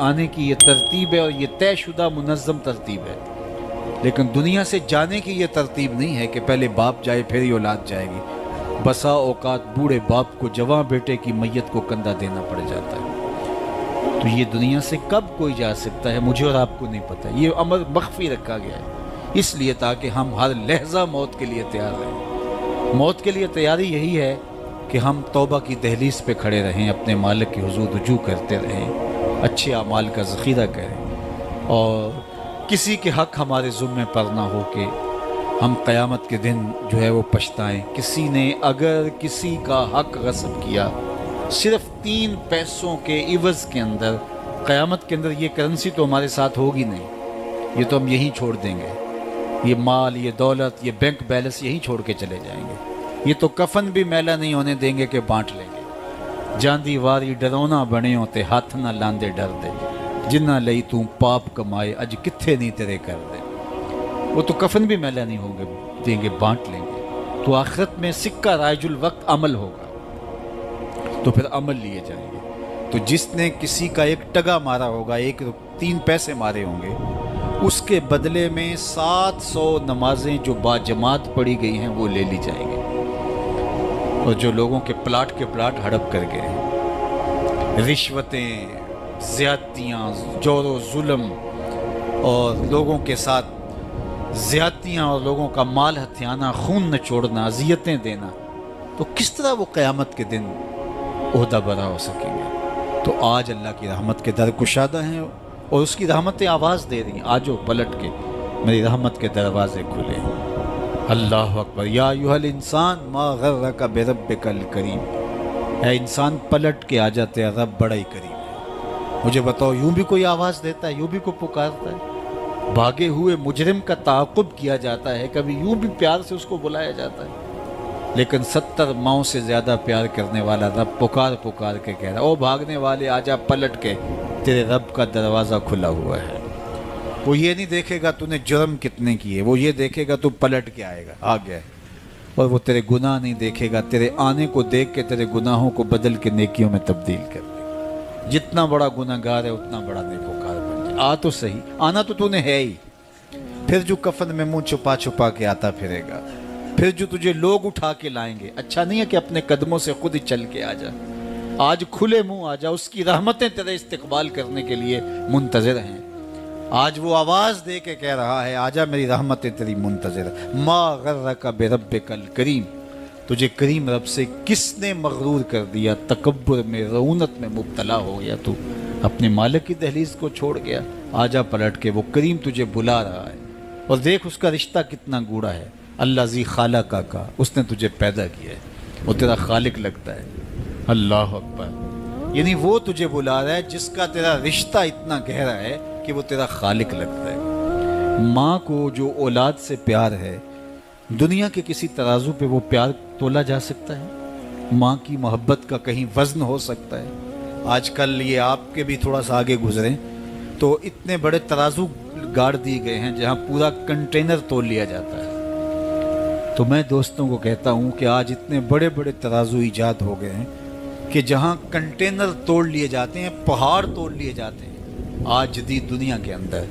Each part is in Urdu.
آنے کی یہ ترتیب ہے اور یہ طے شدہ منظم ترتیب ہے، لیکن دنیا سے جانے کی یہ ترتیب نہیں ہے کہ پہلے باپ جائے پھر ہی اولاد جائے گی۔ بسا اوقات بوڑھے باپ کو جوان بیٹے کی میت کو کندھا دینا پڑ جاتا ہے۔ تو یہ دنیا سے کب کوئی جا سکتا ہے مجھے اور آپ کو نہیں پتہ، یہ امر مخفی رکھا گیا ہے اس لیے تاکہ ہم ہر لحظہ موت کے لیے تیار رہیں۔ موت کے لیے تیاری یہی ہے کہ ہم توبہ کی دہلیز پہ کھڑے رہیں، اپنے مالک کے حضور رجوع کرتے رہیں، اچھے اعمال کا ذخیرہ کریں، اور کسی کے حق ہمارے ذمے پر نہ ہو کہ ہم قیامت کے دن جو ہے وہ پچھتائیں۔ کسی نے اگر کسی کا حق غصب کیا صرف 3 پیسوں کے عوض کے اندر، قیامت کے اندر یہ کرنسی تو ہمارے ساتھ ہوگی نہیں، یہ تو ہم یہیں چھوڑ دیں گے، یہ مال، یہ دولت، یہ بینک بیلنس یہیں چھوڑ کے چلے جائیں گے، یہ تو کفن بھی میلا نہیں ہونے دیں گے کہ بانٹ لیں گے۔ جاندی واری ڈرونا بنے ہوتے ہاتھ نہ لاندے ڈر دے، جنہ لئی تو پاپ کمائے اج کتھے نہیں تیرے کر دے۔ وہ تو کفن بھی میلا نہیں ہوں گے دیں گے، بانٹ لیں گے۔ تو آخرت میں سکہ رائج الوقت عمل ہوگا، تو پھر عمل لیے جائیں گے۔ تو جس نے کسی کا 1 ٹگا مارا ہوگا، 3 پیسے مارے ہوں گے، اس کے بدلے میں 700 نمازیں جو با جماعت پڑھی گئی ہیں وہ لے لی جائیں گے، اور جو لوگوں کے پلاٹ ہڑپ کر گئے ہیں، رشوتیں، زیادتیاں، جور و ظلم اور لوگوں کے ساتھ زیادتیاں اور لوگوں کا مال ہتھیانا، خون نچوڑنا، اذیتیں دینا، تو کس طرح وہ قیامت کے دن عہدہ برا ہو سکیں گے؟ تو آج اللہ کی رحمت کے در کشادہ ہیں اور اس کی رحمتیں آواز دے رہی ہیں، آجو پلٹ کے میری رحمت کے دروازے کھلے ہیں۔ اللہ اکبر۔ یا ایھا الانسان ما غرک بربک الکریم، اے انسان پلٹ کے آ جاتے، رب بڑا ہی کریم ہے۔ مجھے بتاؤ، یوں بھی کوئی آواز دیتا ہے، یوں بھی کوئی پکارتا ہے؟ بھاگے ہوئے مجرم کا تعاقب کیا جاتا ہے، کبھی یوں بھی پیار سے اس کو بلایا جاتا ہے، لیکن 70 ماؤں سے زیادہ پیار کرنے والا رب پکار کے کہہ رہا ہے، او بھاگنے والے آجا پلٹ کے، تیرے رب کا دروازہ کھلا ہوا ہے۔ وہ یہ نہیں دیکھے گا تو نے جرم کتنے کیے، وہ یہ دیکھے گا تو پلٹ کے آئے گا، آ گیا، اور وہ تیرے گناہ نہیں دیکھے گا، تیرے آنے کو دیکھ کے تیرے گناہوں کو بدل کے نیکیوں میں تبدیل کر دے گا۔ جتنا بڑا گناہ گار ہے اتنا بڑا نیکوکار بن جائے۔ آ تو صحیح، آنا تو نے ہے ہی، پھر جو کفن میں منہ چھپا کے آتا پھرے گا، پھر جو تجھے لوگ اٹھا کے لائیں گے۔ اچھا نہیں ہے کہ اپنے قدموں سے خود ہی چل کے آ جا، آج کھلے منہ آ جا، اس کی رحمتیں تیرے استقبال کرنے کے لیے منتظر ہیں۔ آج وہ آواز دے کے کہہ رہا ہے، آجا میری رحمتیں تیری منتظر۔ ما غرک بربک الکریم، تجھے کریم رب سے کس نے مغرور کر دیا؟ تکبر میں، رعونت میں مبتلا ہو گیا، تو اپنے مالک کی دہلیز کو چھوڑ گیا۔ آجا پلٹ کے، وہ کریم تجھے بلا رہا ہے، اور دیکھ اس کا رشتہ کتنا گوڑا ہے۔ اللہ ذی خالقہ کا، اس نے تجھے پیدا کیا ہے، وہ تیرا خالق لگتا ہے۔ اللہ اکبر۔ یعنی وہ تجھے بلا رہا ہے جس کا تیرا رشتہ اتنا گہرا ہے کہ وہ تیرا خالق لگتا ہے۔ ماں کو جو اولاد سے پیار ہے، دنیا کے کسی ترازو پہ وہ پیار تولا جا سکتا ہے؟ ماں کی محبت کا کہیں وزن ہو سکتا ہے؟ آج کل یہ آپ کے بھی تھوڑا سا آگے گزریں تو اتنے بڑے ترازو گاڑ دیے گئے ہیں جہاں پورا کنٹینر تول لیا جاتا ہے۔ تو میں دوستوں کو کہتا ہوں کہ آج اتنے بڑے بڑے ترازو ایجاد ہو گئے ہیں کہ جہاں کنٹینر توڑ لیے جاتے ہیں، پہاڑ توڑ لیے جاتے ہیں آج جدید دنیا کے اندر،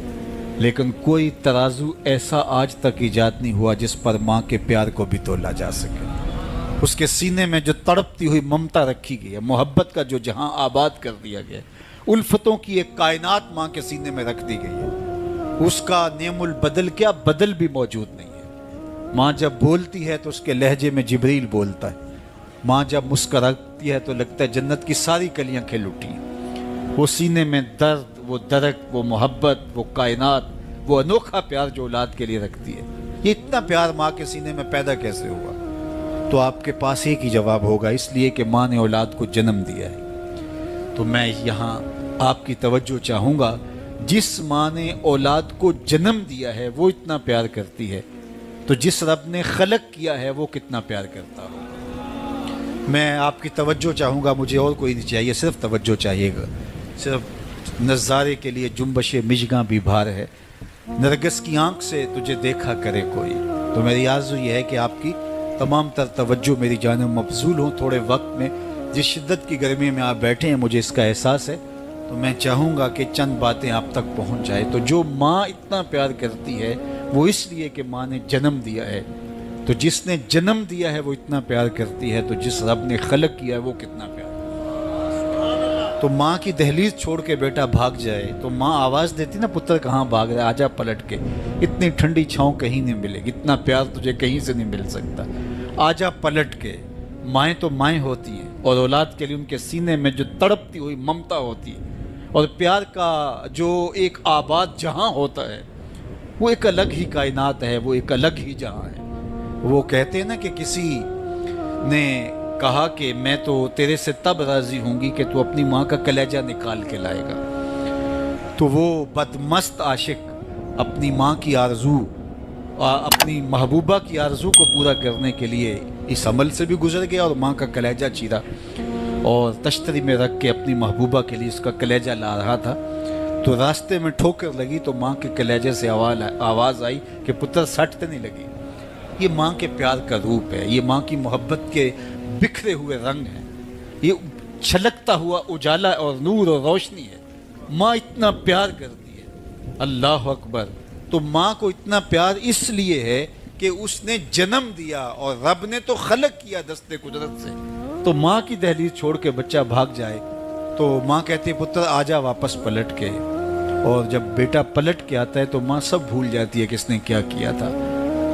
لیکن کوئی ترازو ایسا آج تک ایجاد نہیں ہوا جس پر ماں کے پیار کو بھی تولا جا سکے۔ اس کے سینے میں جو تڑپتی ہوئی ممتا رکھی گئی ہے، محبت کا جو جہاں آباد کر دیا گیا، الفتوں کی ایک کائنات ماں کے سینے میں رکھ دی گئی ہے، اس کا نعم البدل کیا بدل بھی موجود نہیں ہے۔ ماں جب بولتی ہے تو اس کے لہجے میں جبریل بولتا ہے، ماں جب مسکراتی ہے تو لگتا ہے جنت کی ساری کلیاں کھل اٹھی ہیں۔ وہ سینے میں درد، وہ درک، وہ محبت، وہ کائنات، وہ انوکھا پیار جو اولاد کے لیے رکھتی ہے، یہ اتنا پیار ماں کے سینے میں پیدا کیسے ہوا؟ تو آپ کے پاس ایک ہی جواب ہوگا، اس لیے کہ ماں نے اولاد کو جنم دیا ہے۔ تو میں یہاں آپ کی توجہ چاہوں گا، جس ماں نے اولاد کو جنم دیا ہے وہ اتنا پیار کرتی ہے، تو جس رب نے خلق کیا ہے وہ کتنا پیار کرتا ہوگا۔ میں آپ کی توجہ چاہوں گا، مجھے اور کوئی نہیں چاہیے، صرف توجہ چاہیے گا، صرف نظارے کے لیے جنبش مژگاں بھی بھار ہے، نرگس کی آنکھ سے تجھے دیکھا کرے کوئی۔ تو میری آرزو یہ ہے کہ آپ کی تمام تر توجہ میری جانب مبذول ہوں تھوڑے وقت میں۔ جس شدت کی گرمی میں آپ بیٹھے ہیں مجھے اس کا احساس ہے، تو میں چاہوں گا کہ چند باتیں آپ تک پہنچ جائے۔ تو جو ماں اتنا پیار کرتی ہے وہ اس لیے کہ ماں نے جنم دیا ہے، تو جس نے جنم دیا ہے وہ اتنا پیار کرتی ہے، تو جس رب نے خلق کیا ہے وہ کتنا پیار کرتا ہے۔ تو ماں کی دہلیز چھوڑ کے بیٹا بھاگ جائے تو ماں آواز دیتی نا، پتر کہاں بھاگ رہا ہے، آجا پلٹ کے، اتنی ٹھنڈی چھاؤں کہیں نہیں ملے گی، اتنا پیار تجھے کہیں سے نہیں مل سکتا، آجا پلٹ کے۔ مائیں تو مائیں ہوتی ہیں، اور اولاد کے لیے ان کے سینے میں جو تڑپتی ہوئی ممتا ہوتی ہے، اور پیار کا جو ایک آباد جہاں ہوتا ہے، وہ ایک الگ ہی کائنات ہے، وہ ایک الگ ہی جہاں ہے۔ وہ کہتے ہیں نا کہ کسی نے کہا کہ میں تو تیرے سے تب راضی ہوں گی کہ تو اپنی ماں کا کلیجہ نکال کے لائے گا، تو وہ بدمست عاشق اپنی ماں کی آرزو، اپنی محبوبہ کی آرزو کو پورا کرنے کے لیے اس عمل سے بھی گزر گیا، اور ماں کا کلیجہ چیرا اور تشتری میں رکھ کے اپنی محبوبہ کے لیے اس کا کلیجہ لا رہا تھا، تو راستے میں ٹھوکر لگی تو ماں کے کلیجے سے آواز آئی کہ پتر سٹ نہیں لگی۔ یہ ماں کے پیار کا روپ ہے، یہ ماں کی محبت کے بکھرے ہوئے رنگ ہیں، یہ چھلکتا ہوا اجالا اور نور اور روشنی ہے۔ ماں اتنا پیار کرتی ہے، اللہ اکبر۔ تو ماں کو اتنا پیار اس لیے ہے کہ اس نے جنم دیا، اور رب نے تو خلق کیا دست قدرت سے۔ تو ماں کی دہلیز چھوڑ کے بچہ بھاگ جائے تو ماں کہتی ہے پتر آجا واپس پلٹ کے، اور جب بیٹا پلٹ کے آتا ہے تو ماں سب بھول جاتی ہے کہ اس نے کیا کیا تھا۔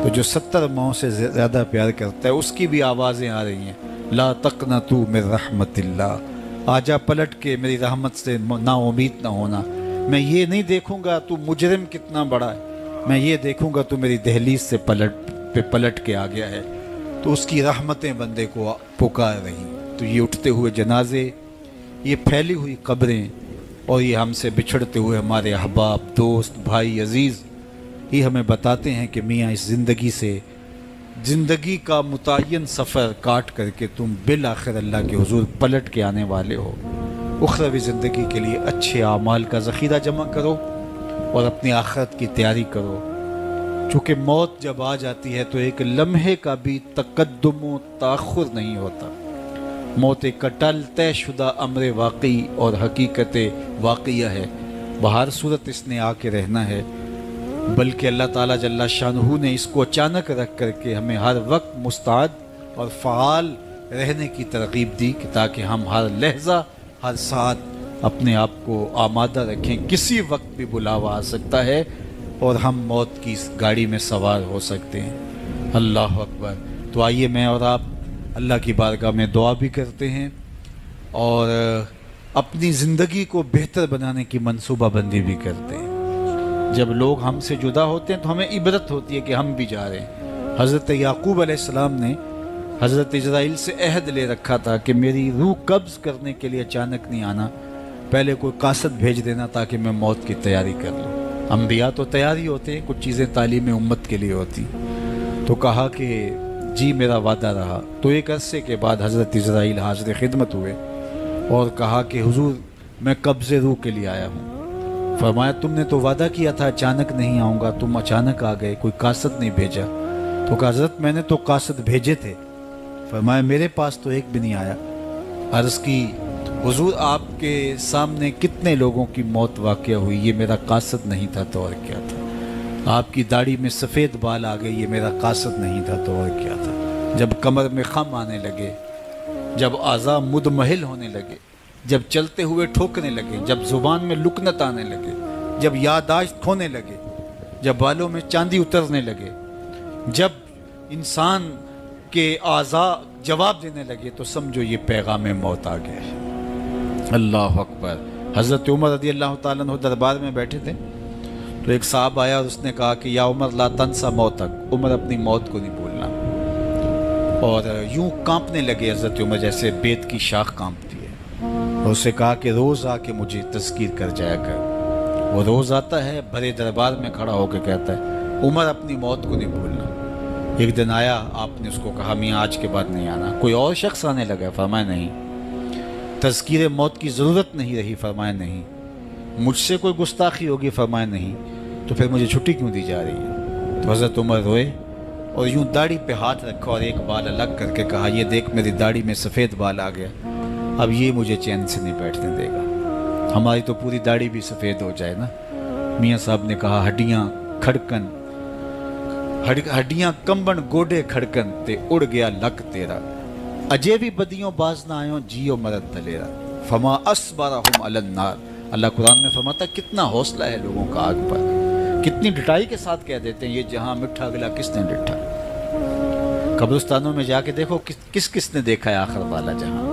تو جو 70 ماؤں سے زیادہ پیار کرتا ہے اس کی بھی آوازیں آ رہی ہیں، لا تقنطوا من رحمت اللہ، آجا پلٹ کے میری رحمت سے نا امید نہ ہونا۔ میں یہ نہیں دیکھوں گا تو مجرم کتنا بڑا ہے، میں یہ دیکھوں گا تو میری دہلیز سے پلٹ کے آ گیا ہے۔ تو اس کی رحمتیں بندے کو پکار رہی۔ تو یہ اٹھتے ہوئے جنازے، یہ پھیلی ہوئی قبریں، اور یہ ہم سے بچھڑتے ہوئے ہمارے احباب، دوست، بھائی، عزیز، یہ ہمیں بتاتے ہیں کہ میاں اس زندگی سے، زندگی کا متعین سفر کاٹ کر کے تم بالآخر اللہ کے حضور پلٹ کے آنے والے ہو۔ اخروی زندگی کے لیے اچھے اعمال کا ذخیرہ جمع کرو اور اپنی آخرت کی تیاری کرو، چونکہ موت جب آ جاتی ہے تو ایک لمحے کا بھی تقدم و تاخر نہیں ہوتا۔ موت ایک کٹل طے شدہ امر واقعی اور حقیقت واقعہ ہے، بہر صورت اس نے آ کے رہنا ہے، بلکہ اللہ تعالیٰ جل شانہ نے اس کو اچانک رکھ کر کے ہمیں ہر وقت مستعد اور فعال رہنے کی ترغیب دی کہ تاکہ ہم ہر لحظہ، ہر ساتھ اپنے آپ کو آمادہ رکھیں، کسی وقت بھی بلاوا آ سکتا ہے اور ہم موت کی اس گاڑی میں سوار ہو سکتے ہیں۔ اللہ اکبر۔ تو آئیے میں اور آپ اللہ کی بارگاہ میں دعا بھی کرتے ہیں اور اپنی زندگی کو بہتر بنانے کی منصوبہ بندی بھی کرتے ہیں۔ جب لوگ ہم سے جدا ہوتے ہیں تو ہمیں عبرت ہوتی ہے کہ ہم بھی جا رہے ہیں۔ حضرت یعقوب علیہ السلام نے حضرت اسرائیل سے عہد لے رکھا تھا کہ میری روح قبض کرنے کے لیے اچانک نہیں آنا، پہلے کوئی قاصد بھیج دینا تاکہ میں موت کی تیاری کر لوں۔ انبیاء تو تیاری ہوتے ہیں، کچھ چیزیں تعلیم امت کے لیے ہوتی۔ تو کہا کہ جی میرا وعدہ رہا۔ تو ایک عرصے کے بعد حضرت اسرائیل حاضر خدمت ہوئے اور کہا کہ حضور میں قبض روح کے لیے آیا ہوں۔ فرمایا تم نے تو وعدہ کیا تھا اچانک نہیں آؤں گا، تم اچانک آ گئے، کوئی قاصد نہیں بھیجا۔ تو کہا حضرت میں نے تو قاصد بھیجے تھے۔ فرمایا میرے پاس تو ایک بھی نہیں آیا۔ عرض کی حضور آپ کے سامنے کتنے لوگوں کی موت واقع ہوئی، یہ میرا قاصد نہیں تھا تو اور کیا تھا۔ آپ کی داڑھی میں سفید بال آ گئے، یہ میرا قاصد نہیں تھا تو اور کیا تھا۔ جب کمر میں خم آنے لگے، جب اعضاء مدمحل ہونے لگے، جب چلتے ہوئے ٹھوکنے لگے، جب زبان میں لکنت آنے لگے، جب یادداشت کھونے لگے، جب بالوں میں چاندی اترنے لگے، جب انسان کے اعضاء جواب دینے لگے، تو سمجھو یہ پیغام موت آ گیا ہے۔ اللہ اکبر۔ حضرت عمر رضی اللہ تعالیٰ عنہ دربار میں بیٹھے تھے تو ایک صاحب آیا اور اس نے کہا کہ یا عمر لا تنسا موتک، عمر اپنی موت کو نہیں بھولنا۔ اور یوں کانپنے لگے حضرت عمر جیسے بیت کی شاخ کانپتی ہے، اور اسے کہا کہ روز آ کے مجھے تذکیر کر جایا کر۔ وہ روز آتا ہے، بھرے دربار میں کھڑا ہو کے کہتا ہے عمر اپنی موت کو نہیں بھولنا۔ ایک دن آیا، آپ نے اس کو کہا میاں آج کے بعد نہیں آنا۔ کوئی اور شخص آنے لگا، فرمایا نہیں۔ تذکیر موت کی ضرورت نہیں رہی، فرمایا نہیں۔ مجھ سے کوئی گستاخی ہوگی، فرمایا نہیں۔ تو پھر مجھے چھٹی کیوں دی جا رہی ہے؟ تو حضرت عمر روئے اور یوں داڑھی پہ ہاتھ رکھا اور ایک بال الگ کر کے کہا یہ دیکھ میری داڑھی میں سفید بال آ گیا، اب یہ مجھے چین سے نہیں بیٹھنے دے گا۔ ہماری تو پوری داڑھی بھی سفید ہو جائے نا. میاں صاحب نے کہا ہڈیاں کھڑکن ہڈیاں کمبن گوڈے کھڑکن تے اڑ گیا لک تیرا. اجے بھی بدیوں باز نہ آئیں جیو مرد دلیرا. فما اصبرہم علی النار. اللہ قرآن میں فرماتا ہے کتنا حوصلہ ہے لوگوں کا آگ پر. کتنی ڈٹائی کے ساتھ کہہ دیتے ہیں یہ جہاں مٹھا گلا کس نے ڈٹھا. قبرستانوں میں جا کے دیکھو کس نے دیکھا ہے آخر والا جہاں.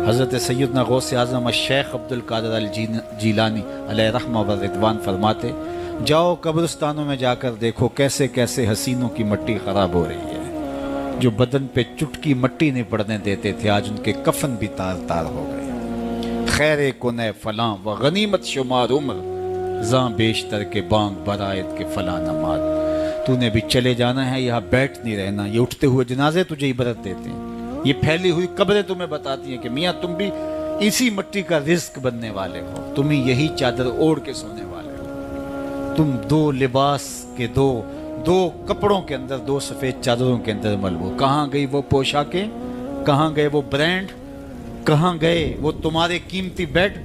حضرت سیدنا غوث اعظم الشیخ عبد القادر الجیلانی علیہ رحمہ و رضوان فرماتے جاؤ قبرستانوں میں جا کر دیکھو کیسے کیسے حسینوں کی مٹی خراب ہو رہی ہے. جو بدن پہ چٹکی مٹی نہیں پڑنے دیتے تھے آج ان کے کفن بھی تار تار ہو گئے. خیر کنے فلاں و غنیمت شمار عمر زاں بیشتر کے بانگ برائت کے فلاں نماز. تو نے بھی چلے جانا ہے یہاں بیٹھ نہیں رہنا. یہ اٹھتے ہوئے جنازے تجھے عبرت دیتے ہیں. یہ پھیلی ہوئی قبریں تمہیں بتاتی ہیں کہ میاں تم بھی اسی مٹی کا رزق بننے والے ہو. تم ہی یہی چادر اوڑھ کے سونے والے ہو. تم دو لباس کے دو کپڑوں کے اندر دو سفید چادروں کے اندر ملبو. کہاں گئی وہ پوشاکیں, کہاں گئے وہ برانڈ, کہاں گئے وہ تمہارے قیمتی بیڈ,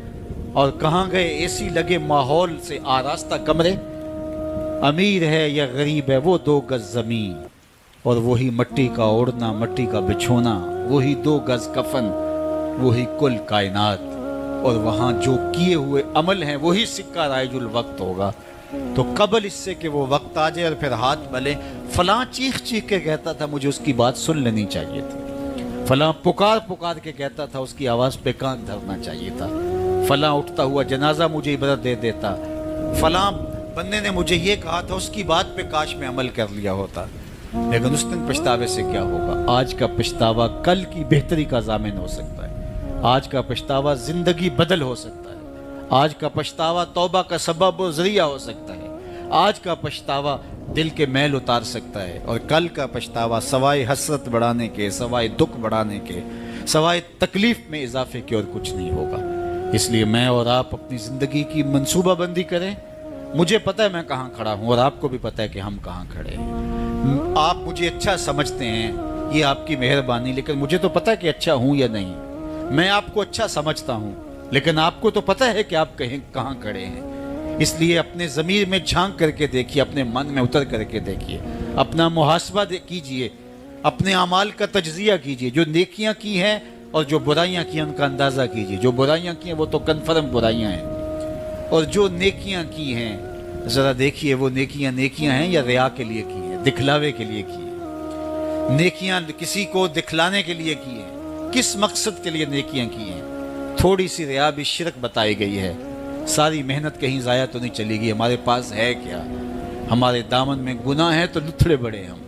اور کہاں گئے اے سی لگے ماحول سے آراستہ کمرے. امیر ہے یا غریب ہے وہ 2 گز زمین اور وہی مٹی کا اوڑھنا, مٹی کا بچھونا, وہی 2 گز کفن, وہی کل کائنات. اور وہاں جو کیے ہوئے عمل ہیں وہی سکہ رائج الوقت ہوگا. تو قبل اس سے کہ وہ وقت آ جائے اور پھر ہاتھ ملے. فلاں چیخ کے کہتا تھا مجھے اس کی بات سن لینی چاہیے تھی. فلاں پکار کے کہتا تھا اس کی آواز پہ کان دھرنا چاہیے تھا. فلاں اٹھتا ہوا جنازہ مجھے عبرت دے دیتا. فلاں بندے نے مجھے یہ کہا تھا اس کی بات پہ کاش میں عمل کر لیا ہوتا. لیکن اس دن پچھتاوے سے کیا ہوگا. آج کا پچھتاوا کل کی بہتری کا ضامن ہو سکتا ہے. آج کا پچھتاوا زندگی بدل ہو سکتا ہے. آج کا پچھتاوا توبہ کا سبب و ذریعہ ہو سکتا ہے. آج کا پچھتاوا دل کے میل اتار سکتا ہے. اور کل کا پچھتاوا سوائے حسرت بڑھانے کے, سوائے دکھ بڑھانے کے, سوائے تکلیف میں اضافے کے اور کچھ نہیں ہوگا. اس لیے میں اور آپ اپنی زندگی کی منصوبہ بندی کریں. مجھے پتہ ہے میں کہاں کھڑا ہوں اور آپ کو بھی پتہ ہے کہ ہم کہاں کھڑے ہیں. آپ مجھے اچھا سمجھتے ہیں, یہ آپ کی مہربانی, لیکن مجھے تو پتہ ہے کہ اچھا ہوں یا نہیں. میں آپ کو اچھا سمجھتا ہوں لیکن آپ کو تو پتہ ہے کہ آپ کہاں کھڑے ہیں. اس لیے اپنے ضمیر میں جھانک کر کے دیکھیے, اپنے من میں اتر کر کے دیکھیے, اپنا محاسبہ کیجئے, اپنے اعمال کا تجزیہ کیجئے. جو نیکیاں کی ہیں اور جو برائیاں کی ہیں ان کا اندازہ کیجئے. جو برائیاں کی ہیں وہ تو کنفرم برائیاں ہیں, اور جو نیکیاں کی ہیں ذرا دیکھیے وہ نیکیاں ہیں یا ریا کے لیے کی ہیں, دکھلاوے کے لیے کی ہیں. نیکیاں کسی کو دکھلانے کے لیے کی ہیں. کس مقصد کے لیے نیکیاں کی ہیں. تھوڑی سی ریا بھی شرک بتائی گئی ہے. ساری محنت کہیں ضائع تو نہیں چلی گئی. ہمارے پاس ہے کیا. ہمارے دامن میں گناہ ہے تو لتھڑے بڑے ہم.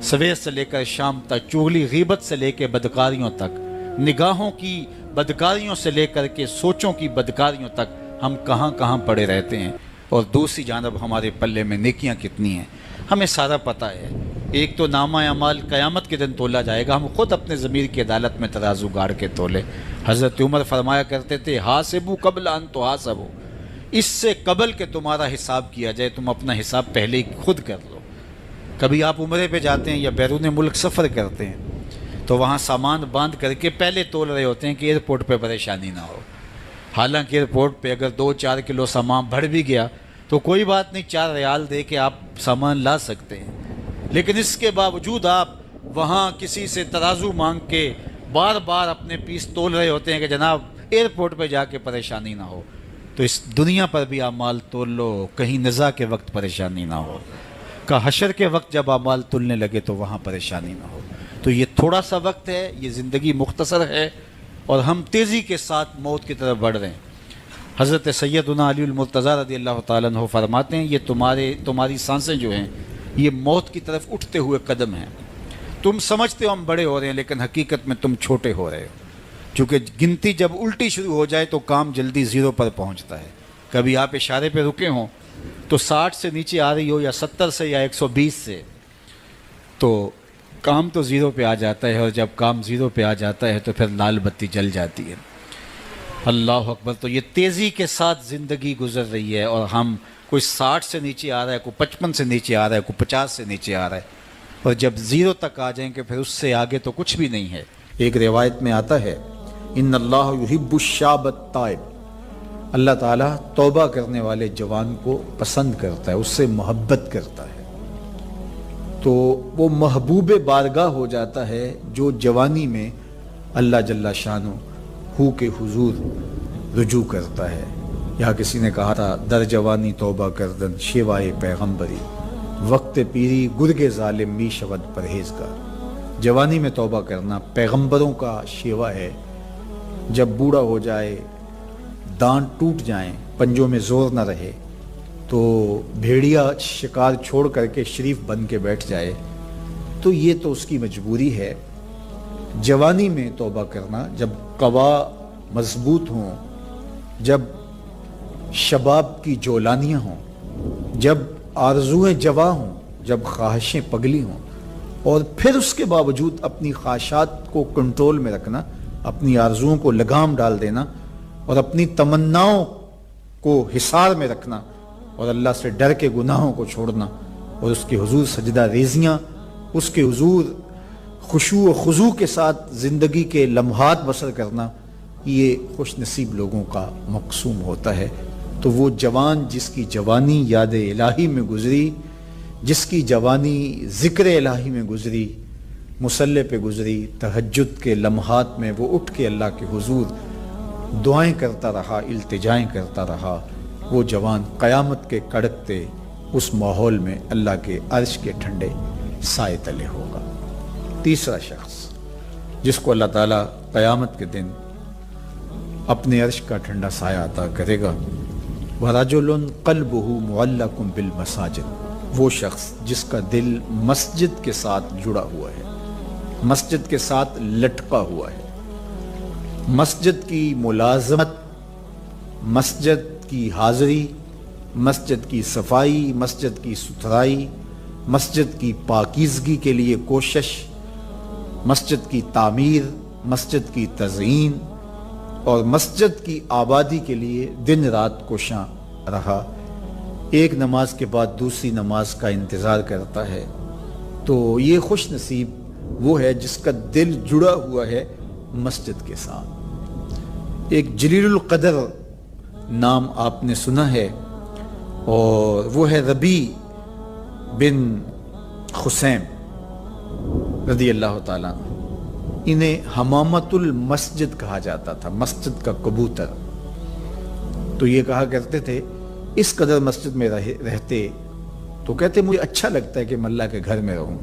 سویر سے لے کر شام تک, چغلی غیبت سے لے کے بدکاریوں تک, نگاہوں کی بدکاریوں سے لے کر کے سوچوں کی بدکاریوں تک ہم کہاں پڑے رہتے ہیں. اور دوسری جانب ہمارے پلے میں نیکیاں کتنی ہیں ہمیں سارا پتہ ہے. ایک تو نامہ اعمال قیامت کے دن تولا جائے گا. ہم خود اپنے ضمیر کی عدالت میں ترازو گاڑ کے تولے. حضرت عمر فرمایا کرتے تھے حاسبو قبل ان تحاسبو, اس سے قبل کہ تمہارا حساب کیا جائے تم اپنا حساب پہلے ہی خود کر لو. کبھی آپ عمرے پہ جاتے ہیں یا بیرون ملک سفر کرتے ہیں تو وہاں سامان باندھ کر کے پہلے تول رہے ہوتے ہیں کہ ایئرپورٹ پہ پریشانی نہ ہو. حالانکہ ایئرپورٹ پہ اگر 2-4 کلو سامان بڑھ بھی گیا تو کوئی بات نہیں, 4 ریال دے کے آپ سامان لا سکتے ہیں. لیکن اس کے باوجود آپ وہاں کسی سے ترازو مانگ کے بار بار اپنے پیس تول رہے ہوتے ہیں کہ جناب ایئرپورٹ پہ جا کے پریشانی نہ ہو. تو اس دنیا پر بھی اعمال تول لو, کہیں نزاع کے وقت پریشانی نہ ہو, کہ حشر کے وقت جب اعمال تلنے لگے تو وہاں پریشانی نہ ہو. تو یہ تھوڑا سا وقت ہے, یہ زندگی مختصر ہے اور ہم تیزی کے ساتھ موت کی طرف بڑھ رہے ہیں. حضرت سیدنا علی المرتضیٰ رضی اللہ تعالیٰ عنہ فرماتے ہیں یہ تمہاری سانسیں جو ہیں یہ موت کی طرف اٹھتے ہوئے قدم ہیں. تم سمجھتے ہو ہم بڑے ہو رہے ہیں لیکن حقیقت میں تم چھوٹے ہو رہے ہو. چونکہ گنتی جب الٹی شروع ہو جائے تو کام جلدی 0 پر پہنچتا ہے. کبھی آپ اشارے پہ رکے ہوں تو 60 سے نیچے آ رہی ہو یا 70 سے یا 120 سے, تو کام تو 0 پہ آ جاتا ہے, اور جب کام 0 پہ آ جاتا ہے تو پھر لال بتی جل جاتی ہے. اللہ اکبر. تو یہ تیزی کے ساتھ زندگی گزر رہی ہے اور ہم کوئی 60 سے نیچے آ رہا ہے, کوئی 55 سے نیچے آ رہا ہے, کوئی 50 سے نیچے آ رہا ہے, اور جب 0 تک آ جائیں کہ پھر اس سے آگے تو کچھ بھی نہیں ہے. ایک روایت میں آتا ہے ان اللہ یحب الشاب التائب, اللہ تعالیٰ توبہ کرنے والے جوان کو پسند کرتا ہے، اس سے محبت کرتا ہے، تو وہ محبوب بارگاہ ہو جاتا ہے جو جوانی میں اللہ جل شانہ کے حضور رجوع کرتا ہے۔ یہاں کسی نے کہا تھا در جوانی توبہ کردن شیوائے پیغمبری، وقت پیری گرگ ظالم می شود پرہیزگار۔ جوانی میں توبہ کرنا پیغمبروں کا شیوا ہے۔ جب بوڑھا ہو جائے، دانت ٹوٹ جائیں، پنجوں میں زور نہ رہے، تو بھیڑیا شکار چھوڑ کر کے شریف بن کے بیٹھ جائے، تو یہ تو اس کی مجبوری ہے۔ جوانی میں توبہ کرنا، جب قوا مضبوط ہوں، جب شباب کی جولانیاں ہوں، جب آرزویں جواں ہوں، جب خواہشیں پگلی ہوں، اور پھر اس کے باوجود اپنی خواہشات کو کنٹرول میں رکھنا، اپنی آرزوؤں کو لگام ڈال دینا اور اپنی تمناؤں کو حصار میں رکھنا اور اللہ سے ڈر کے گناہوں کو چھوڑنا اور اس کے حضور سجدہ ریزیاں، اس کے حضور خشوع و خضوع کے ساتھ زندگی کے لمحات بسر کرنا، یہ خوش نصیب لوگوں کا مقسوم ہوتا ہے۔ تو وہ جوان جس کی جوانی یاد الہی میں گزری، جس کی جوانی ذکر الہی میں گزری، مصلی پہ گزری، تہجد کے لمحات میں وہ اٹھ کے اللہ کے حضور دعائیں کرتا رہا، التجائیں کرتا رہا، وہ جوان قیامت کے کڑکتے اس ماحول میں اللہ کے عرش کے ٹھنڈے سائے تلے ہوگا۔ تیسرا شخص جس کو اللہ تعالیٰ قیامت کے دن اپنے عرش کا ٹھنڈا سایہ عطا کرے گا، وَرَجُلٌ قَلْبُهُ مُعَلَّقٌ بِالْمَسَاجِدِ، وہ شخص جس کا دل مسجد کے ساتھ جڑا ہوا ہے، مسجد کے ساتھ لٹکا ہوا ہے، مسجد کی ملازمت، مسجد کی حاضری، مسجد کی صفائی، مسجد کی ستھرائی، مسجد کی پاکیزگی کے لیے کوشش، مسجد کی تعمیر، مسجد کی تزئین اور مسجد کی آبادی کے لیے دن رات کوشاں رہا، ایک نماز کے بعد دوسری نماز کا انتظار کرتا ہے، تو یہ خوش نصیب وہ ہے جس کا دل جڑا ہوا ہے مسجد کے ساتھ۔ ایک جلیل القدر نام آپ نے سنا ہے، اور وہ ہے ربی بن خثیم رضی اللہ تعالیٰ عنہ۔ انہیں حمامت المسجد کہا جاتا تھا، مسجد کا کبوتر۔ تو یہ کہا کرتے تھے اس قدر مسجد میں رہتے تو کہتے مجھے اچھا لگتا ہے کہ میں اللہ کے گھر میں رہوں۔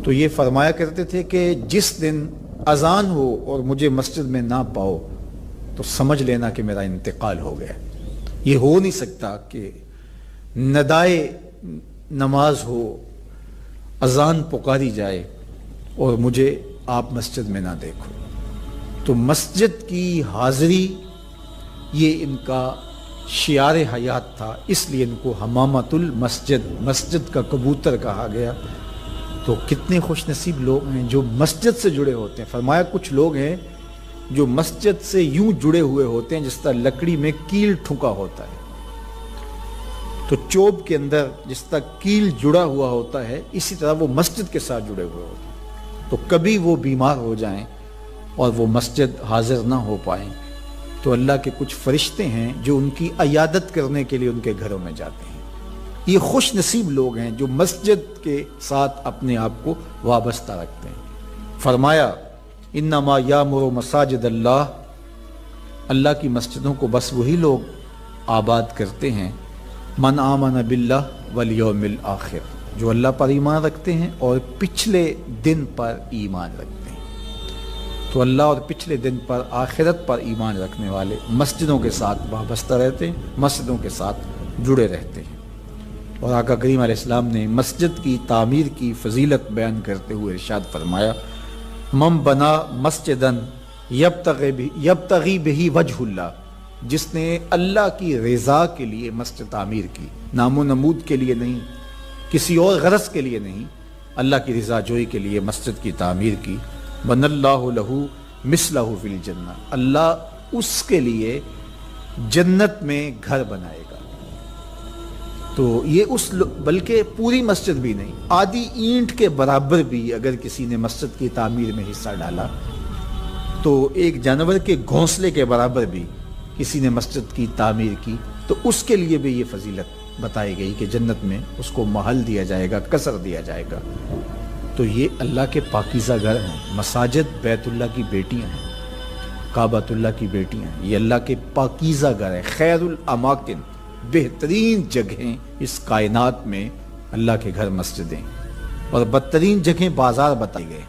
تو یہ فرمایا کرتے تھے کہ جس دن اذان ہو اور مجھے مسجد میں نہ پاؤ تو سمجھ لینا کہ میرا انتقال ہو گیا۔ یہ ہو نہیں سکتا کہ ندائے نماز ہو، اذان پکاری جائے اور مجھے آپ مسجد میں نہ دیکھو۔ تو مسجد کی حاضری یہ ان کا شعار حیات تھا، اس لیے ان کو حمامت المسجد، مسجد کا کبوتر کہا گیا۔ تو کتنے خوش نصیب لوگ ہیں جو مسجد سے جڑے ہوتے ہیں۔ فرمایا کچھ لوگ ہیں جو مسجد سے یوں جڑے ہوئے ہوتے ہیں جس طرح لکڑی میں کیل ٹھکا ہوتا ہے، تو چوب کے اندر جس طرح کیل جڑا ہوا ہوتا ہے، اسی طرح وہ مسجد کے ساتھ جڑے ہوئے ہوتے ہیں۔ تو کبھی وہ بیمار ہو جائیں اور وہ مسجد حاضر نہ ہو پائیں تو اللہ کے کچھ فرشتے ہیں جو ان کی عیادت کرنے کے لیے ان کے گھروں میں جاتے ہیں۔ یہ خوش نصیب لوگ ہیں جو مسجد کے ساتھ اپنے آپ کو وابستہ رکھتے ہیں۔ فرمایا انما یامر مساجد اللہ، اللہ کی مسجدوں کو بس وہی لوگ آباد کرتے ہیں من آمن باللہ والیوم الآخر، جو اللہ پر ایمان رکھتے ہیں اور پچھلے دن پر ایمان رکھتے ہیں۔ تو اللہ اور پچھلے دن پر، آخرت پر ایمان رکھنے والے مسجدوں کے ساتھ وابستہ رہتے ہیں، مسجدوں کے ساتھ جڑے رہتے ہیں۔ اور آقا کریم علیہ السلام نے مسجد کی تعمیر کی فضیلت بیان کرتے ہوئے ارشاد فرمایا من بنا مسجدن یبتغی بہ وجہ اللہ، جس نے اللہ کی رضا کے لیے مسجد تعمیر کی، نام و نمود کے لیے نہیں، کسی اور غرض کے لیے نہیں، اللہ کی رضا جوئی کے لیے مسجد کی تعمیر کی، بن اللہ لہ مثلہ فی الجنہ، اللہ اس کے لیے جنت میں گھر بنائے گا۔ تو یہ بلکہ پوری مسجد بھی نہیں، آدھی اینٹ کے برابر بھی اگر کسی نے مسجد کی تعمیر میں حصہ ڈالا تو ایک جانور کے گھونسلے کے برابر بھی کسی نے مسجد کی تعمیر کی تو اس کے لیے بھی یہ فضیلت بتائی گئی کہ جنت میں اس کو محل دیا جائے گا، قصر دیا جائے گا۔ تو یہ اللہ کے پاکیزہ گھر ہیں، مساجد بیت اللہ کی بیٹیاں ہیں، کعبۃ اللہ کی بیٹیاں ہیں، یہ اللہ کے پاکیزہ گھر ہے، خیر الاماکن، بہترین جگہیں اس کائنات میں اللہ کے گھر مسجدیں، اور بدترین جگہیں بازار بتائی گئے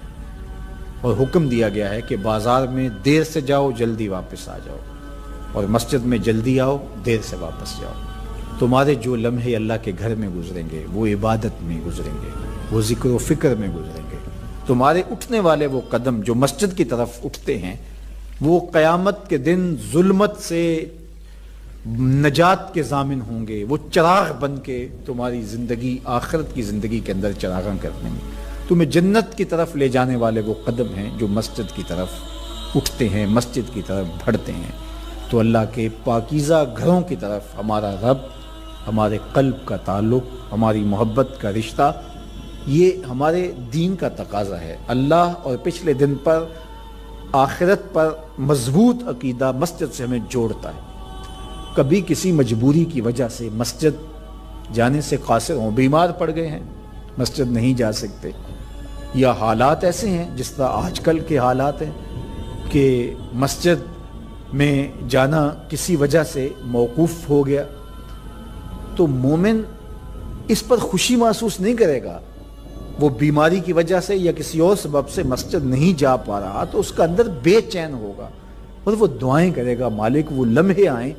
اور حکم دیا گیا ہے کہ بازار میں دیر سے جاؤ جلدی واپس آ جاؤ، اور مسجد میں جلدی آؤ دیر سے واپس جاؤ۔ تمہارے جو لمحے اللہ کے گھر میں گزریں گے وہ عبادت میں گزریں گے، وہ ذکر و فکر میں گزریں گے۔ تمہارے اٹھنے والے وہ قدم جو مسجد کی طرف اٹھتے ہیں وہ قیامت کے دن ظلمت سے نجات کے ضامن ہوں گے، وہ چراغ بن کے تمہاری زندگی، آخرت کی زندگی کے اندر چراغاں کر دیں گے۔ تمہیں جنت کی طرف لے جانے والے وہ قدم ہیں جو مسجد کی طرف اٹھتے ہیں، مسجد کی طرف بڑھتے ہیں۔ تو اللہ کے پاکیزہ گھروں کی طرف ہمارا رب، ہمارے قلب کا تعلق، ہماری محبت کا رشتہ، یہ ہمارے دین کا تقاضا ہے۔ اللہ اور پچھلے دن پر، آخرت پر مضبوط عقیدہ مسجد سے ہمیں جوڑتا ہے۔ کبھی کسی مجبوری کی وجہ سے مسجد جانے سے قاصر ہوں، بیمار پڑ گئے ہیں، مسجد نہیں جا سکتے، یا حالات ایسے ہیں جس طرح آج کل کے حالات ہیں کہ مسجد میں جانا کسی وجہ سے موقوف ہو گیا، تو مومن اس پر خوشی محسوس نہیں کرے گا۔ وہ بیماری کی وجہ سے یا کسی اور سبب سے مسجد نہیں جا پا رہا تو اس کا اندر بے چین ہوگا، اور وہ دعائیں کرے گا، مالک وہ لمحے آئیں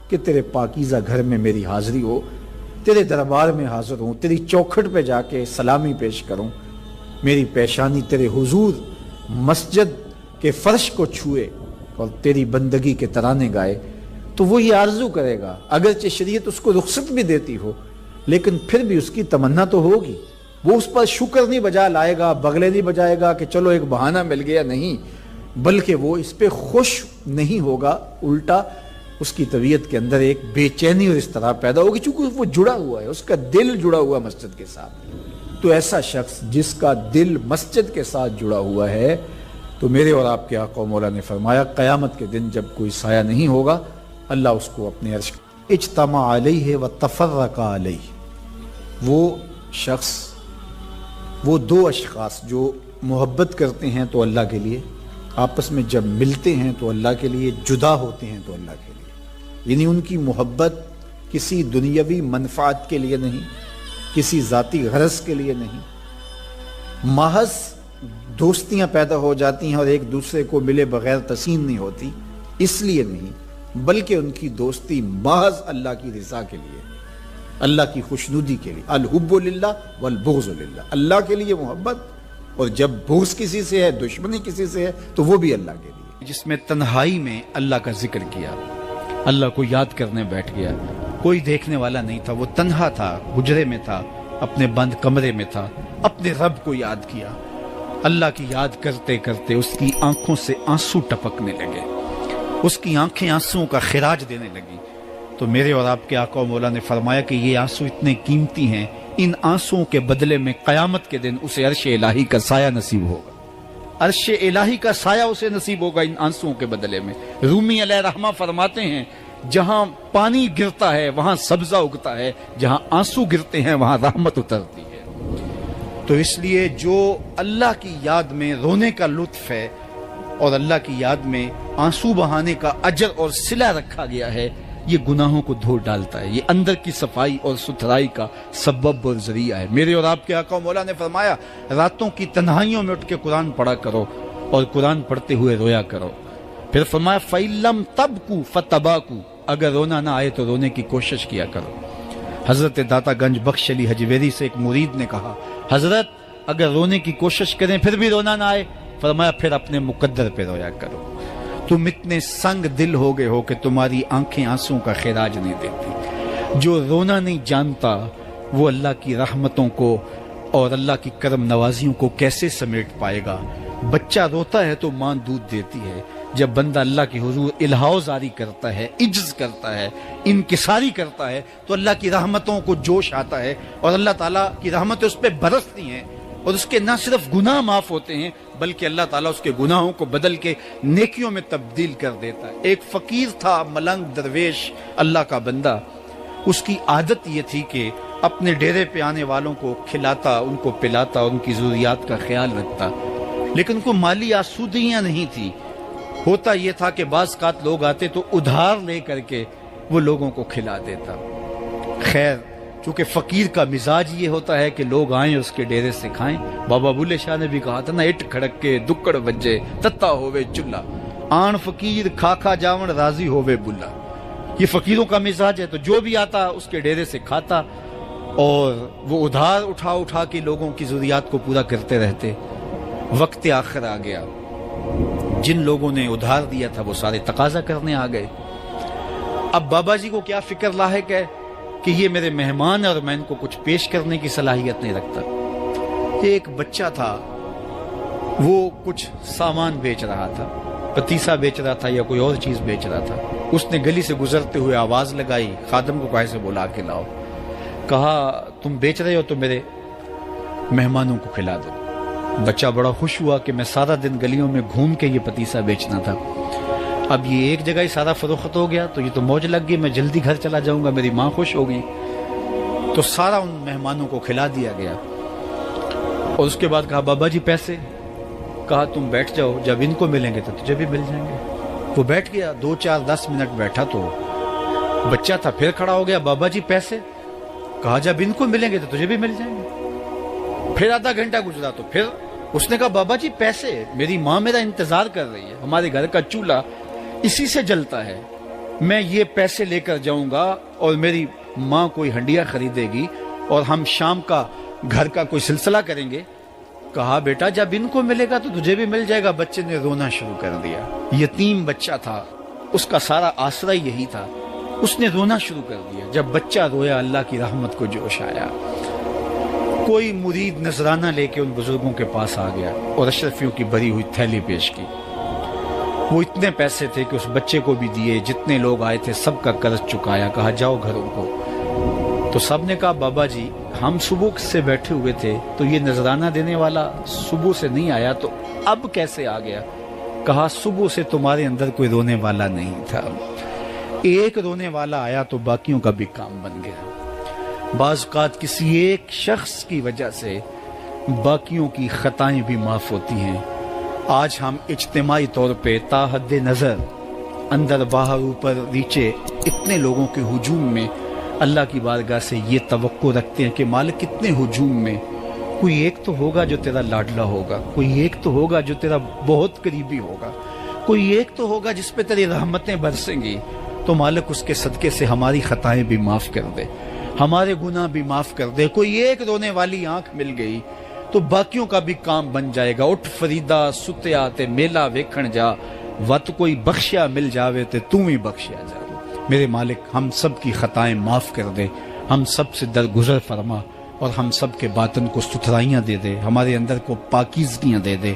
کہ تیرے پاکیزہ گھر میں میری حاضری ہو، تیرے دربار میں حاضر ہوں، تیری چوکھٹ پہ جا کے سلامی پیش کروں، میری پیشانی تیرے حضور مسجد کے فرش کو چھوئے اور تیری بندگی کے ترانے گائے۔ تو وہ یہ آرزو کرے گا، اگرچہ شریعت اس کو رخصت بھی دیتی ہو لیکن پھر بھی اس کی تمنا تو ہوگی۔ وہ اس پر شکر نہیں بجا لائے گا، بغلے نہیں بجائے گا کہ چلو ایک بہانہ مل گیا، نہیں، بلکہ وہ اس پہ خوش نہیں ہوگا، الٹا اس کی طبیعت کے اندر ایک بے چینی اور اضطراب پیدا ہوگی، چونکہ وہ جڑا ہوا ہے، اس کا دل جڑا ہوا مسجد کے ساتھ۔ تو ایسا شخص جس کا دل مسجد کے ساتھ جڑا ہوا ہے، تو میرے اور آپ کے آقا و مولا نے فرمایا قیامت کے دن جب کوئی سایہ نہیں ہوگا، اللہ اس کو اپنے عرش اجتمع علیہ و تفرق علیہ۔ وہ شخص، وہ دو اشخاص جو محبت کرتے ہیں تو اللہ کے لیے، آپس میں جب ملتے ہیں تو اللہ کے لیے، جدا ہوتے ہیں تو اللہ کے لیے، یعنی ان کی محبت کسی دنیاوی منفعت کے لیے نہیں، کسی ذاتی غرض کے لیے نہیں، محض دوستیاں پیدا ہو جاتی ہیں اور ایک دوسرے کو ملے بغیر تسین نہیں ہوتی، اس لیے نہیں، بلکہ ان کی دوستی محض اللہ کی رضا کے لیے، اللہ کی خوشنودی کے لیے۔ الحب للہ والبغض للہ، اللہ کے لیے محبت، اور جب بغض کسی سے ہے، دشمنی کسی سے ہے، تو وہ بھی اللہ کے لیے۔ جس میں تنہائی میں اللہ کا ذکر کیا، اللہ کو یاد کرنے بیٹھ گیا، کوئی دیکھنے والا نہیں تھا، وہ تنہا تھا، حجرے میں تھا، اپنے بند کمرے میں تھا، اپنے رب کو یاد کیا، اللہ کی یاد کرتے کرتے اس کی آنکھوں سے آنسو ٹپکنے لگے، اس کی آنکھیں آنسوؤں کا خراج دینے لگی۔ تو میرے اور آپ کے آقا و مولا نے فرمایا کہ یہ آنسو اتنے قیمتی ہیں، ان آنسوؤں کے بدلے میں قیامت کے دن اسے عرش الہی کا سایہ نصیب ہوگا، عرش الہی کا سایہ اسے نصیب ہوگا ان آنسوؤں کے بدلے میں۔ رومی علیہ رحمہ فرماتے ہیں جہاں پانی گرتا ہے وہاں سبزہ اگتا ہے، جہاں آنسو گرتے ہیں وہاں رحمت اترتی ہے۔ تو اس لیے جو اللہ کی یاد میں رونے کا لطف ہے اور اللہ کی یاد میں آنسو بہانے کا اجر اور صلہ رکھا گیا ہے، یہ گناہوں کو دھو ڈالتا ہے، یہ اندر کی صفائی اور ستھرائی کا سبب اور ذریعہ ہے۔ میرے اور آپ کے آقا و مولا نے فرمایا راتوں کی تنہائیوں میں اٹھ کے قرآن پڑھا کرو اور قرآن پڑھتے ہوئے رویا کرو۔ پھر فرمایا فَإِن لَمْ تَبْكُوا فَتَبَاكُوا، اگر رونا نہ آئے تو رونے کی کوشش کیا کرو۔ حضرت داتا گنج بخش علی حجویری سے ایک مرید نے کہا حضرت اگر رونے کی کوشش کریں پھر بھی رونا نہ آئے، فرمایا پھر اپنے مقدر پہ رویا کرو۔ تم اتنے سنگ دل ہو گئے ہو کہ تمہاری آنکھیں آنسوں کا خراج نہیں دیتی۔ جو رونا نہیں جانتا وہ اللہ کی رحمتوں کو اور اللہ کی کرم نوازیوں کو کیسے سمیٹ پائے گا؟ بچہ روتا ہے تو ماں دودھ دیتی ہے، جب بندہ اللہ کی حضور الہاؤ زاری کرتا ہے، عجز کرتا ہے، انکساری کرتا ہے، تو اللہ کی رحمتوں کو جوش آتا ہے اور اللہ تعالیٰ کی رحمتیں اس پہ برستی ہیں اور اس کے نہ صرف گناہ معاف ہوتے ہیں بلکہ اللہ تعالیٰ اس کے گناہوں کو بدل کے نیکیوں میں تبدیل کر دیتا ہے۔ ایک فقیر تھا، ملنگ درویش، اللہ کا بندہ، اس کی عادت یہ تھی کہ اپنے ڈیرے پہ آنے والوں کو کھلاتا، ان کو پلاتا، ان کی ضروریات کا خیال رکھتا، لیکن کو مالی آسودگیاں نہیں تھی۔ ہوتا یہ تھا کہ بعض اوقات لوگ آتے تو ادھار لے کر کے وہ لوگوں کو کھلا دیتا۔ خیر، چونکہ فقیر کا مزاج یہ ہوتا ہے کہ لوگ آئیں اس کے ڈیرے سے کھائیں۔ بابا بلے شاہ نے بھی کہا تھا نا، اٹ کھڑک کے دکڑ بجے تتا ہووے چلا، آن فقیر کھا کھا جاون راضی ہووے بلا۔ یہ فقیروں کا مزاج ہے، تو جو بھی آتا اس کے ڈیرے سے کھاتا اور وہ ادھار اٹھا اٹھا کے لوگوں کی ضروریات کو پورا کرتے رہتے۔ وقت آخر آ گیا، جن لوگوں نے ادھار دیا تھا وہ سارے تقاضا کرنے آ گئے۔ اب بابا جی کو کیا فکر لاحق ہے کہ یہ میرے مہمان اور میں ان کو کچھ پیش کرنے کی صلاحیت نہیں رکھتا۔ ایک بچہ تھا، وہ کچھ سامان بیچ رہا تھا، پتیسا بیچ رہا تھا یا کوئی اور چیز بیچ رہا تھا۔ اس نے گلی سے گزرتے ہوئے آواز لگائی، خادم کو کہا سے بلا کے لاؤ، کہا تم بیچ رہے ہو تو میرے مہمانوں کو کھلا دو۔ بچہ بڑا خوش ہوا کہ میں سارا دن گلیوں میں گھوم کے یہ پتیسا بیچنا تھا، اب یہ ایک جگہ ہی سارا فروخت ہو گیا تو یہ تو موج لگ گئی، میں جلدی گھر چلا جاؤں گا، میری ماں خوش ہوگی۔ تو سارا ان مہمانوں کو کھلا دیا گیا اور اس کے بعد کہا بابا جی پیسے؟ کہا تم بیٹھ جاؤ، جب ان کو ملیں گے تو تجھے بھی مل جائیں گے۔ وہ بیٹھ گیا، 2 4 10 منٹ بیٹھا تو بچہ تھا پھر کھڑا ہو گیا، بابا جی پیسے؟ کہا جب ان کو ملیں گے تو تجھے بھی مل جائیں گے۔ پھر آدھا گھنٹہ گزرا تو پھر اس نے کہا بابا جی پیسے؟ میری ماں میرا انتظار کر رہی ہے، ہمارے گھر کا چولہا اسی سے جلتا ہے، میں یہ پیسے لے کر جاؤں گا اور میری ماں کوئی ہنڈیا خریدے گی اور ہم شام کا گھر کا کوئی سلسلہ کریں گے۔ کہا بیٹا جب ان کو ملے گا تو تجھے بھی مل جائے گا۔ بچے نے رونا شروع کر دیا، یتیم بچہ تھا، اس کا سارا آسرا یہی تھا، اس نے رونا شروع کر دیا۔ جب بچہ رویا اللہ کی رحمت کو جوش آیا، کوئی مرید نذرانہ لے کے ان بزرگوں کے پاس آ گیا اور اشرفیوں کی بھری ہوئی تھیلی پیش کی۔ وہ اتنے پیسے تھے کہ اس بچے کو بھی دیے، جتنے لوگ آئے تھے سب کا قرض چکایا، کہا جاؤ گھروں کو۔ تو سب نے کہا بابا جی ہم صبح سے بیٹھے ہوئے تھے تو یہ نذرانہ دینے والا صبح سے نہیں آیا تو اب کیسے آ گیا؟ کہا صبح سے تمہارے اندر کوئی رونے والا نہیں تھا، ایک رونے والا آیا تو باقیوں کا بھی کام بن گیا۔ بعض اوقات کسی ایک شخص کی وجہ سے باقیوں کی خطائیں بھی معاف ہوتی ہیں۔ آج ہم اجتماعی طور پہ تا حد نظر اندر باہر اوپر نیچے اتنے لوگوں کے ہجوم میں اللہ کی بارگاہ سے یہ توقع رکھتے ہیں کہ مالک کتنے ہجوم میں کوئی ایک تو ہوگا جو تیرا لاڈلا ہوگا، کوئی ایک تو ہوگا جو تیرا بہت قریبی ہوگا، کوئی ایک تو ہوگا جس پہ تیری رحمتیں برسیں گی۔ تو مالک اس کے صدقے سے ہماری خطائیں بھی معاف کر دے، ہمارے گناہ بھی معاف کر دے۔ کوئی ایک رونے والی آنکھ مل گئی تو باقیوں کا بھی کام بن جائے گا۔ اٹھ فریدا ستیا تے میلہ ویکھن جا، وت کوئی بخشیا مل جاوے تے توں ہی بخشیا جا۔ میرے مالک ہم سب کی خطائیں معاف کر دے، ہم سب سے درگزر فرما اور ہم سب کے باطن کو ستھرائیاں دے دے، ہمارے اندر کو پاکیزگیاں دے دے۔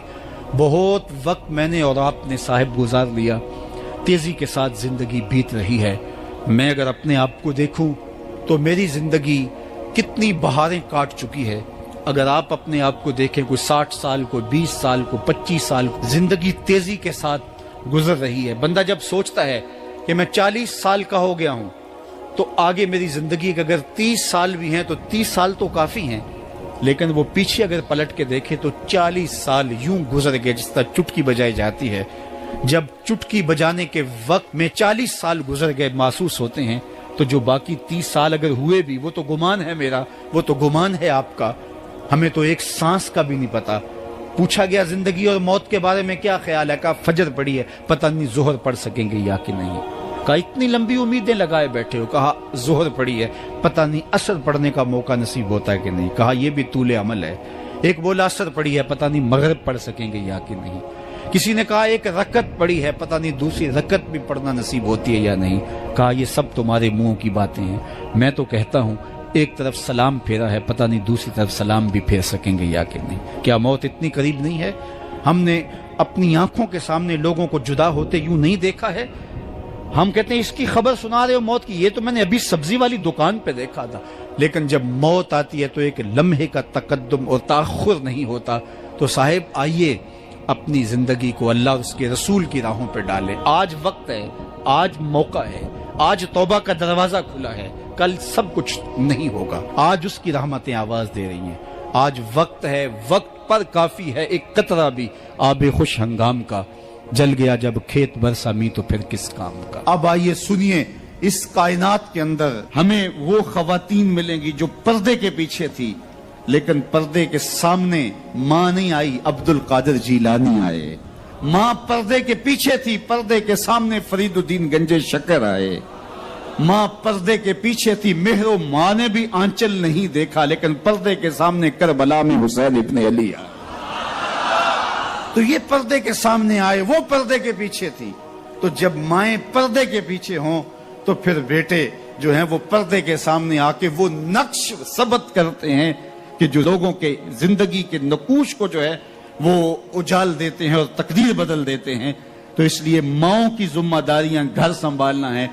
بہت وقت میں نے اور آپ نے صاحب گزار لیا، تیزی کے ساتھ زندگی بیت رہی ہے۔ میں اگر اپنے آپ کو دیکھوں تو میری زندگی کتنی بہاریں کاٹ چکی ہے۔ اگر آپ اپنے آپ کو دیکھیں، کوئی 60 سال، کوئی 20 سال، کوئی 25 سال، زندگی تیزی کے ساتھ گزر رہی ہے۔ بندہ جب سوچتا ہے کہ میں 40 سال کا ہو گیا ہوں تو آگے میری زندگی کے اگر 30 سال بھی ہیں تو 30 سال تو کافی ہیں، لیکن وہ پیچھے اگر پلٹ کے دیکھے تو 40 سال یوں گزر گئے جس طرح چٹکی بجائی جاتی ہے۔ جب چٹکی بجانے کے وقت میں 40 سال گزر گئے محسوس ہوتے ہیں تو جو باقی 30 سال اگر ہوئے بھی وہ تو گمان ہے میرا، وہ تو گمان ہے آپ کا، ہمیں تو ایک سانس کا بھی نہیں پتا۔ پوچھا گیا زندگی اور موت کے بارے میں کیا خیال ہے؟ کہا فجر پڑی ہے، پتہ نہیں ظہر پڑھ سکیں گے یا کہ نہیں۔ کہا اتنی لمبی امیدیں لگائے بیٹھے ہو، کہا ظہر پڑی ہے، پتہ نہیں عصر پڑھنے کا موقع نصیب ہوتا ہے کہ نہیں۔ کہا یہ بھی طول عمل ہے۔ ایک بولا عصر پڑی ہے، پتہ نہیں مغرب پڑھ سکیں گے یا کہ نہیں۔ کسی نے کہا ایک رکعت پڑی ہے، پتہ نہیں دوسری رکعت بھی پڑھنا نصیب ہوتی ہے یا نہیں۔ کہا یہ سب تمہارے منہوں کی باتیں ہیں، میں تو کہتا ہوں ایک طرف سلام پھیرا ہے، پتہ نہیں دوسری طرف سلام بھی پھیر سکیں گے یا کہ نہیں۔ کیا موت اتنی قریب نہیں ہے؟ ہم نے اپنی آنکھوں کے سامنے لوگوں کو جدا ہوتے یوں نہیں دیکھا ہے؟ ہم کہتے ہیں اس کی خبر سنا رہے ہو موت کی، یہ تو میں نے ابھی سبزی والی دکان پہ دیکھا تھا، لیکن جب موت آتی ہے تو ایک لمحے کا تقدم اور تاخر نہیں ہوتا. تو صاحب آئیے اپنی زندگی کو اللہ اور اس کے رسول کی راہوں پہ ڈالے. آج وقت ہے, آج موقع ہے, آج توبہ کا دروازہ کھلا ہے, کل سب کچھ نہیں ہوگا. آج اس کی رحمتیں آواز دے رہی ہیں. آج وقت ہے, وقت پر کافی ہے ایک قطرہ بھی آب خوش ہنگام کا. جل گیا جب کھیت برسا می تو پھر کس کام کا. اب آئیے سنیے, اس کائنات کے اندر ہمیں وہ خواتین ملیں گی جو پردے کے پیچھے تھی, لیکن پردے کے سامنے ماں نہیں آئی, عبد القادر جیلانی آئے. ماں پردے کے پیچھے تھی, پردے کے سامنے فرید الدین گنج شکر آئے. ماں پردے کے پیچھے تھی, مہر و ماں نے بھی آنچل نہیں دیکھا, لیکن پردے کے سامنے کربلا میں حسین ابن علی آئے. تو یہ پردے کے سامنے آئے, وہ پردے کے پیچھے تھی. تو جب مائیں پردے کے پیچھے ہوں تو پھر بیٹے جو ہیں وہ پردے کے سامنے آ کے وہ نقش ثبت کرتے ہیں کہ جو لوگوں کے زندگی کے نقوش کو جو ہے وہ اجال دیتے ہیں اور تقدیر بدل دیتے ہیں. تو اس لیے ماؤں کی ذمہ داریاں گھر سنبھالنا ہے.